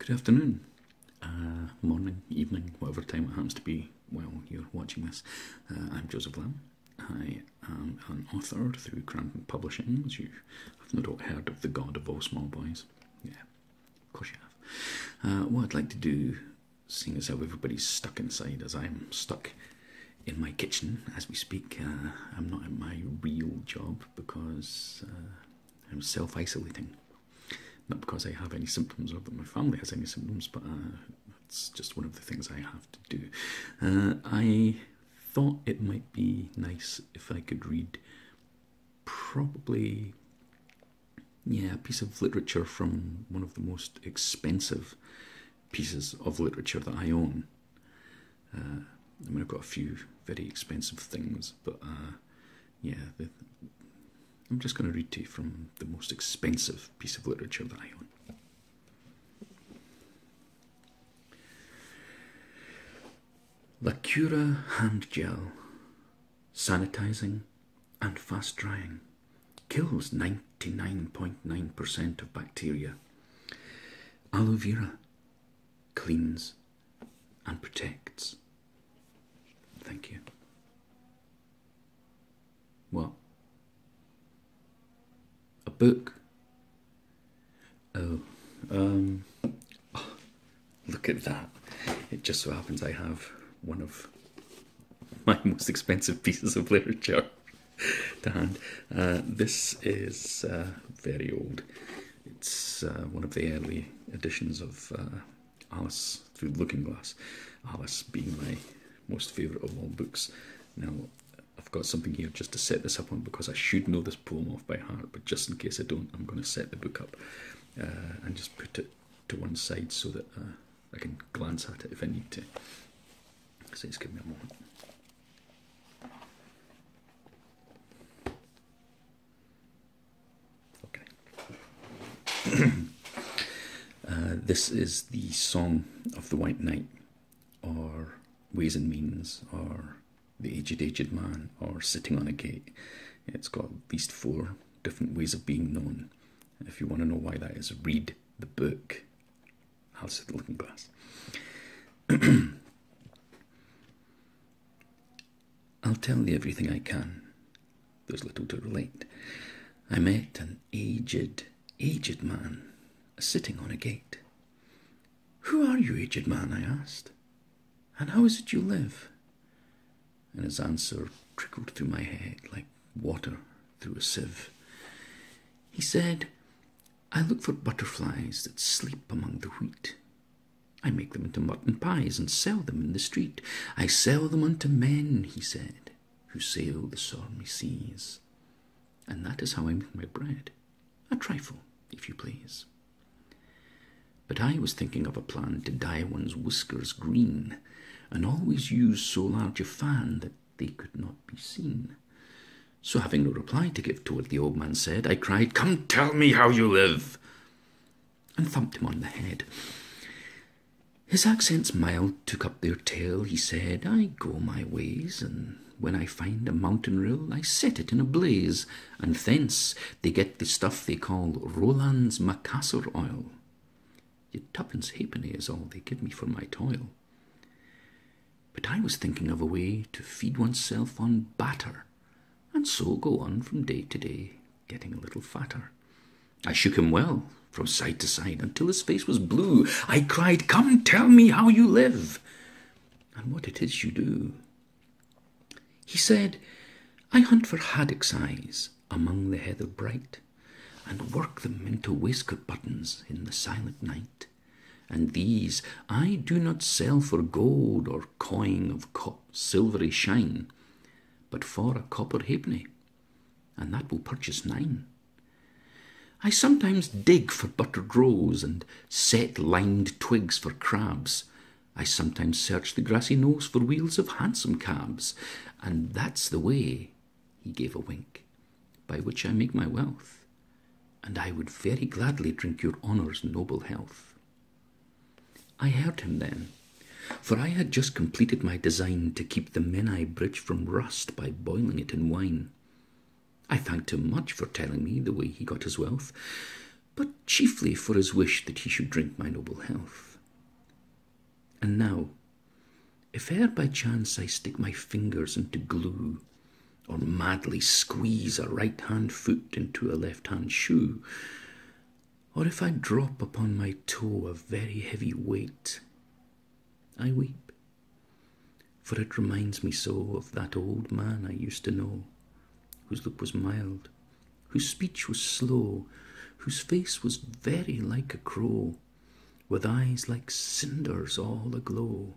Good afternoon, morning, evening, whatever time it happens to be while you're watching this. I'm Joseph Lamb. I am an author through Crampon Publishing, as you have no doubt heard of the god of all small boys. Yeah, of course you have. What I'd like to do, seeing as how everybody's stuck inside, as I'm stuck in my kitchen as we speak, I'm not at my real job because I'm self-isolating. Not because I have any symptoms or that my family has any symptoms, but it's just one of the things I have to do. I thought it might be nice if I could read probably, a piece of literature from one of the most expensive pieces of literature that I own. I've got a few very expensive things, but I'm just going to read to you from the most expensive piece of literature that I own. La Cura hand gel, sanitizing and fast drying, kills 99.9% of bacteria. Aloe vera cleans and protects. Thank you. What? A book? Oh, look at that. It just so happens I have one of my most expensive pieces of literature to hand. This is very old. It's one of the early editions of Alice Through the Looking Glass. Alice being my most favourite of all books. Now, I've got something here just to set this up on because I should know this poem off by heart, but just in case I don't, I'm going to set the book up and just put it to one side so that I can glance at it if I need to. So just give me a moment. Okay. This is the Song of the White Knight, or Ways and Means, or The Aged Man, or Sitting on a Gate. It's got at least 4 different ways of being known. If you want to know why that is, read the book, Alice Through the Looking Glass. I'll tell you everything I can. There's little to relate. I met an aged man, sitting on a gate. Who are you, aged man? I asked. And how is it you live? And his answer trickled through my head like water through a sieve. He said, I look for butterflies that sleep among the wheat. I make them into mutton pies and sell them in the street. I sell them unto men, he said, who sail the stormy seas. And that is how I make my bread. A trifle, if you please. But I was thinking of a plan to dye one's whiskers green, and always use so large a fan that they could not be seen. So having no reply to give to what the old man said, I cried, Come tell me how you live, and thumped him on the head. His accents mild took up their tale. He said, I go my ways, and when I find a mountain rill, I set it in a blaze, and thence they get the stuff they call Roland's Macassar oil. Yet 2 halfpenny is all they give me for my toil. But I was thinking of a way to feed oneself on batter, and so go on from day to day, getting a little fatter. I shook him well, from side to side, until his face was blue. I cried, Come tell me how you live, and what it is you do. He said, I hunt for haddocks' eyes among the heather bright, and work them into waistcoat buttons in the silent night. And these I do not sell for gold or coin of silvery shine, but for a copper halfpenny, and that will purchase 9. I sometimes dig for buttered rose and set lined twigs for crabs. I sometimes search the grassy knolls for wheels of hansom cabs, and that's the way, he gave a wink, by which I make my wealth, and I would very gladly drink your honour's noble health. I heard him then, for I had just completed my design to keep the Menai Bridge from rust by boiling it in wine. I thanked him much for telling me the way he got his wealth, but chiefly for his wish that he should drink my noble health. And now, if e'er by chance I stick my fingers into glue, or madly squeeze a right-hand foot into a left-hand shoe, or if I drop upon my toe a very heavy weight, I weep, for it reminds me so of that old man I used to know, whose look was mild, whose speech was slow, whose face was very like a crow, with eyes like cinders all aglow,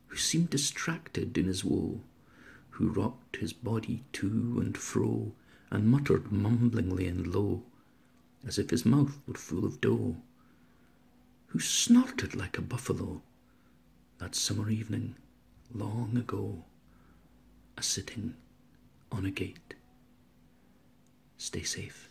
who seemed distracted in his woe, who rocked his body to and fro, and muttered mumblingly and low, as if his mouth were full of dough, who snorted like a buffalo, that summer evening, long ago, a-sitting on a gate. Stay safe.